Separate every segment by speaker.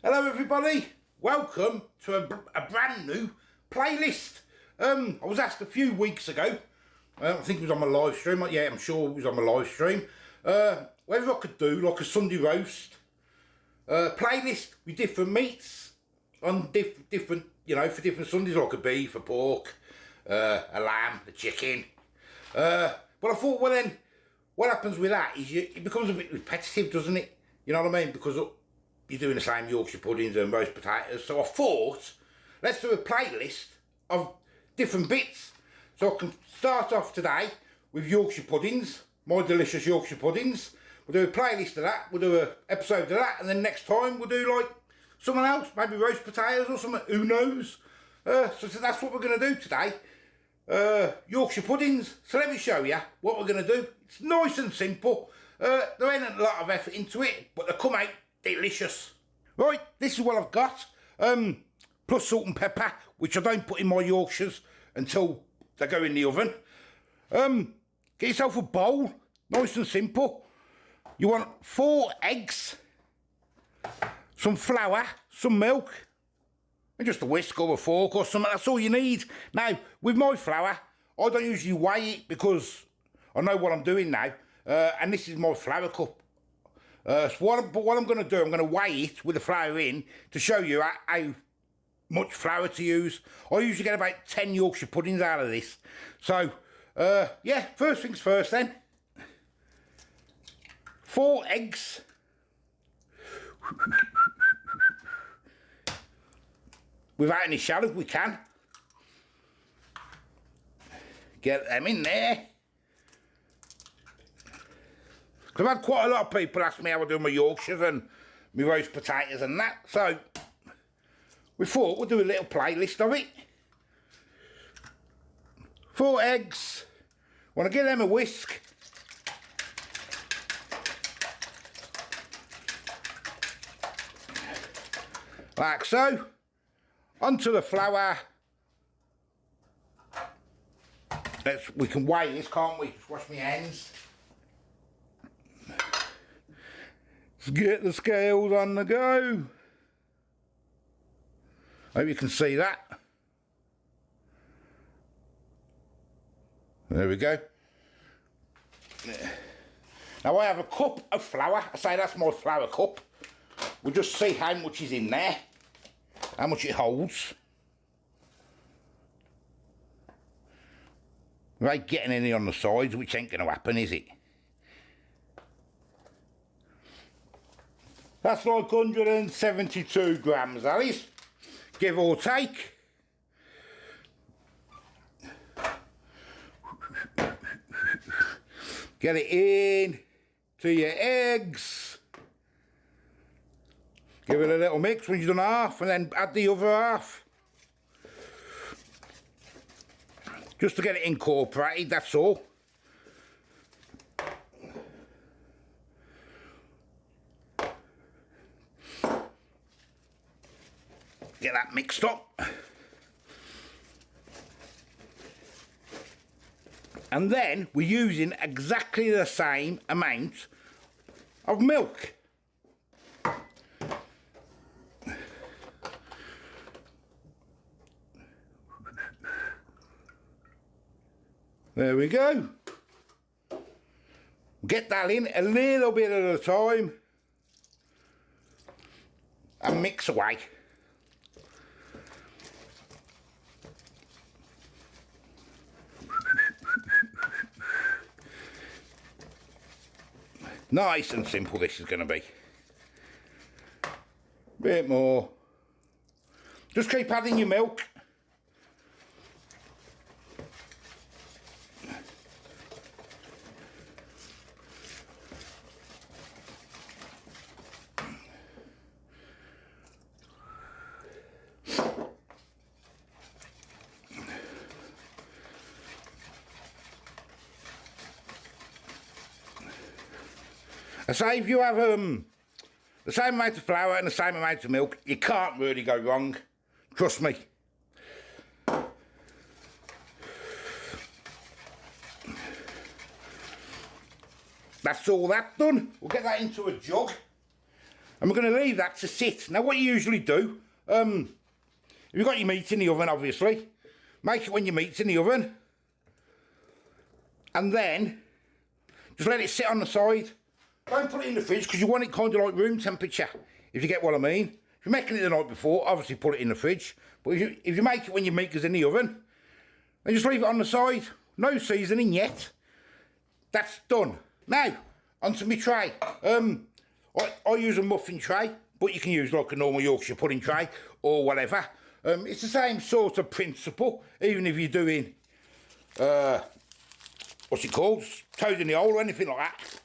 Speaker 1: Hello everybody, welcome to a brand new playlist. I was asked a few weeks ago, I think it was on my live stream, yeah I'm sure it was on my live stream, whether I could do like a Sunday roast playlist with different meats on different, you know, for different Sundays, like a beef, a pork, a lamb, a chicken. But I thought, well then, what happens with that is it becomes a bit repetitive, doesn't it? You know what I mean? Because you're doing the same Yorkshire puddings and roast potatoes. So I thought, let's do a playlist of different bits. So I can start off today with Yorkshire puddings, my delicious Yorkshire puddings. We'll do a playlist of that, we'll do an episode of that, and then next time we'll do like someone else, maybe roast potatoes or something, who knows. So that's what we're going to do today. Yorkshire puddings. So let me show you what we're going to do. It's nice and simple. There ain't a lot of effort into it, but they come out delicious. Right, this is what I've got. Plus salt and pepper, which I don't put in my Yorkshires until they go in the oven. Get yourself a bowl, nice and simple. You want 4 eggs, some flour, some milk, and just a whisk or a fork or something. That's all you need. Now, with my flour, I don't usually weigh it because I know what I'm doing now. And this is my flour cup. So what I'm going to do, I'm going to weigh it with the flour in to show you how much flour to use. I usually get about 10 Yorkshire puddings out of this. So, yeah, first things first then. 4 eggs. Without any shell if we can. Get them in there. I've had quite a lot of people ask me how I do my Yorkshires and my roast potatoes and that, so we thought we'd do a little playlist of it. 4 eggs, want to give them a whisk. Like so. Onto the flour. We can weigh this, can't we? Just wash my hands. Let's get the scales on the go. Hope you can see that. There we go. Now I have a cup of flour. I say that's my flour cup. We'll just see how much is in there. How much it holds. Without getting any on the sides, which ain't going to happen, is it? That's like 172 grams, that is, give or take. Get it in to your eggs. Give it a little mix when you've done half, and then add the other half. Just to get it incorporated, that's all. Get that mixed up. And then we're using exactly the same amount of milk. There we go. Get that in a little bit at a time and mix away. Nice and simple this is going to be. Bit more. Just keep adding your milk. I say if you have the same amount of flour and the same amount of milk, you can't really go wrong. Trust me. That's all that done. We'll get that into a jug. And we're going to leave that to sit. Now what you usually do, if you've got your meat in the oven, obviously, make it when your meat's in the oven. And then, just let it sit on the side. Don't put it in the fridge, because you want it kind of like room temperature, if you get what I mean. If you're making it the night before, obviously put it in the fridge. But if you make it when your meat goes in the oven, then just leave it on the side. No seasoning yet. That's done. Now, onto my tray. I use a muffin tray, but you can use like a normal Yorkshire pudding tray or whatever. It's the same sort of principle, even if you're doing, what's it called? Toad in the hole or anything like that.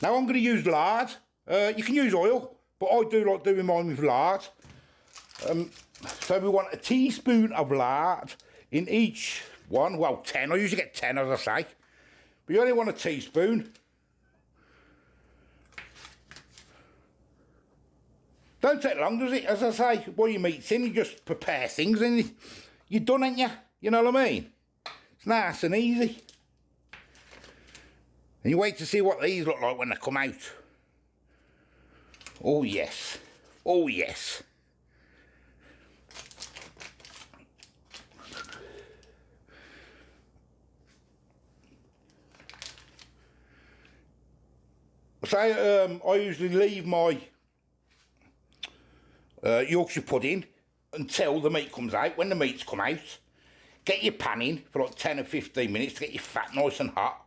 Speaker 1: Now I'm going to use lard. You can use oil, but I do like doing mine with lard. So we want a teaspoon of lard in each one. Well, 10. I usually get 10, as I say. But you only want a teaspoon. Don't take long, does it? As I say, while your meat's in, you just prepare things and you're done, ain't you? You know what I mean? It's nice and easy. And you wait to see what these look like when they come out. Oh, yes. Oh, yes. So, I usually leave my Yorkshire pudding until the meat comes out. When the meat's come out, get your pan in for like 10 or 15 minutes to get your fat nice and hot.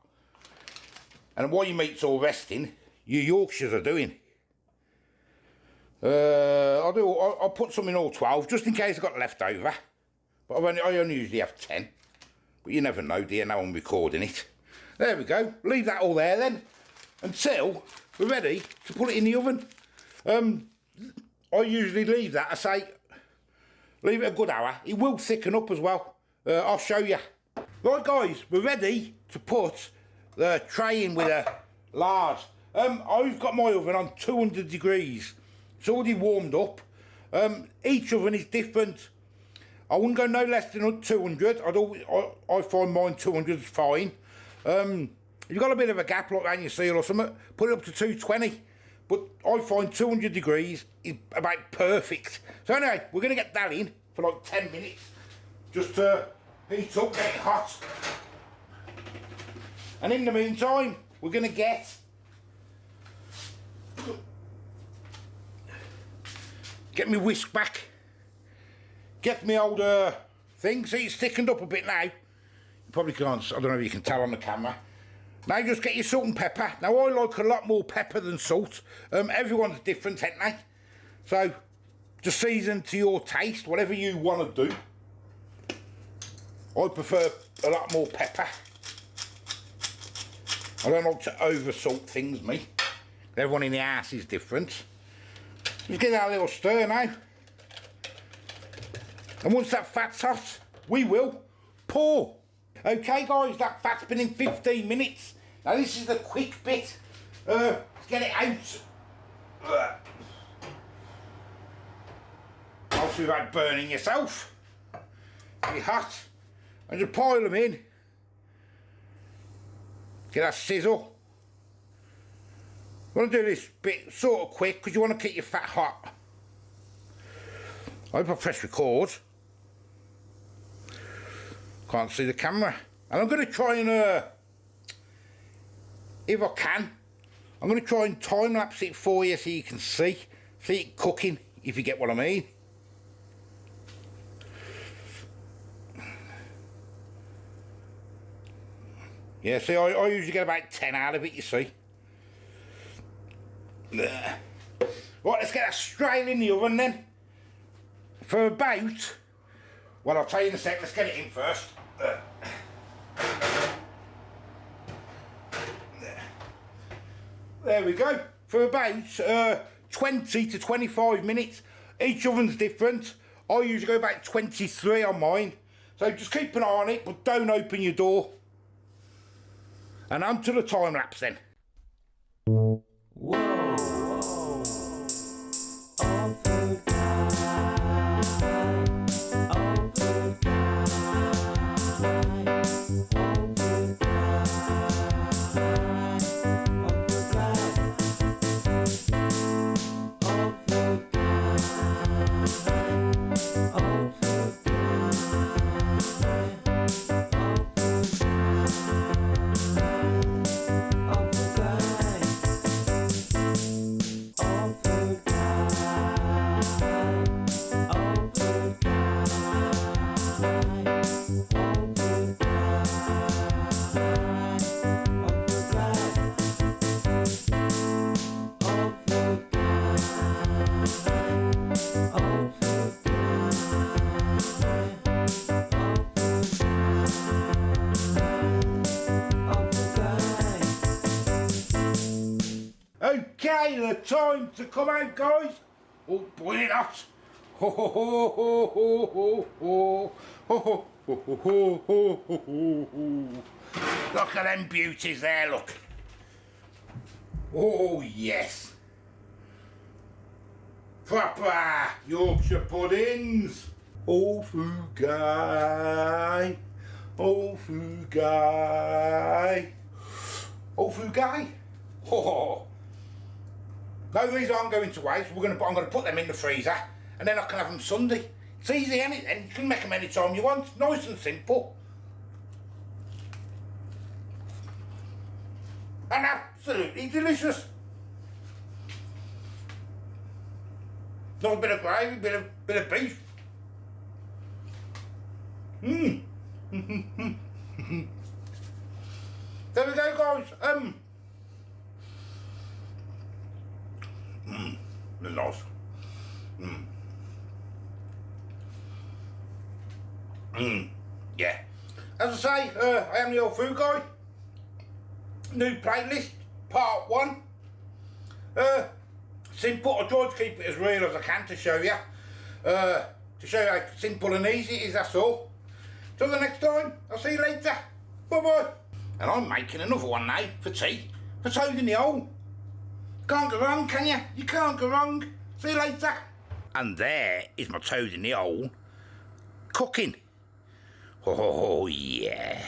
Speaker 1: And while your meat's all resting, your Yorkshires are doing. I'll put some in all 12, just in case I've got left over. But I only usually have 10. But you never know, dear, now I'm recording it. There we go. Leave that all there then, until we're ready to put it in the oven. I usually leave that, I say, leave it a good hour. It will thicken up as well. I'll show you. Right, guys, we're ready to put the tray in with a lard. I've got my oven on 200 degrees. It's already warmed up. Each oven is different. I wouldn't go no less than 200. I find mine 200 is fine. If you've got a bit of a gap like that in your seal or something, put it up to 220. But I find 200 degrees is about perfect. So anyway, we're going to get that in for like 10 minutes. Just to heat up, get it hot. And in the meantime, we're going to get me whisk back. Get me old thing. See, it's thickened up a bit now. You probably can't, I don't know if you can tell on the camera. Now just get your salt and pepper. Now I like a lot more pepper than salt. Everyone's different, ain't they? So just season to your taste, whatever you want to do. I prefer a lot more pepper. I don't like to over salt things, me. Everyone in the house is different. Just give that a little stir now. And once that fat's hot, we will pour. Okay guys, that fat's been in 15 minutes. Now this is the quick bit. Get it out. Obviously without burning yourself. Get it hot. And just pile them in. Get that sizzle. You want to do this bit sort of quick because you want to keep your fat hot. I hope I press record. Can't see the camera. And I'm going to try and, if I can, I'm going to try and time-lapse it for you so you can see it cooking, if you get what I mean. Yeah, see, I usually get about 10 out of it, you see. Right, let's get that straight in the oven then. For about, well, I'll tell you in a sec, let's get it in first. There we go. For about 20 to 25 minutes. Each oven's different. I usually go about 23 on mine. So just keep an eye on it, but don't open your door. And on to the time lapse then.
Speaker 2: Whoa, whoa. All food guy. All food guy. All food guy. All food guy. old food guy, old food guy, old food guy, old food guy, old food
Speaker 1: Okay, the time to come out, guys. Oh, boiling hot. Ho ho ho ho ho ho ho ho ho ho ho ho ho ho. Look at them beauties there, look. Oh yes. Proper Yorkshire puddings. Old food guy. Old food guy. Old food guy. Oh. No, these aren't going to waste. I'm going to put them in the freezer, and then I can have them Sunday. It's easy, isn't it? Then you can make them any time you want. Nice and simple. And absolutely delicious. Nice bit of gravy, bit of beef. There we go, guys. They're nice. Yeah. As I say, I am the old food guy. New playlist, part 1. Simple. I tried to keep it as real as I can to show you. To show you how simple and easy it is, that's all. Till the next time, I'll see you later. Bye bye. And I'm making another one now for tea. For toad in the hole. Can't go wrong, can you? You can't go wrong. See you later. And there is my toad in the hole cooking. Oh yeah.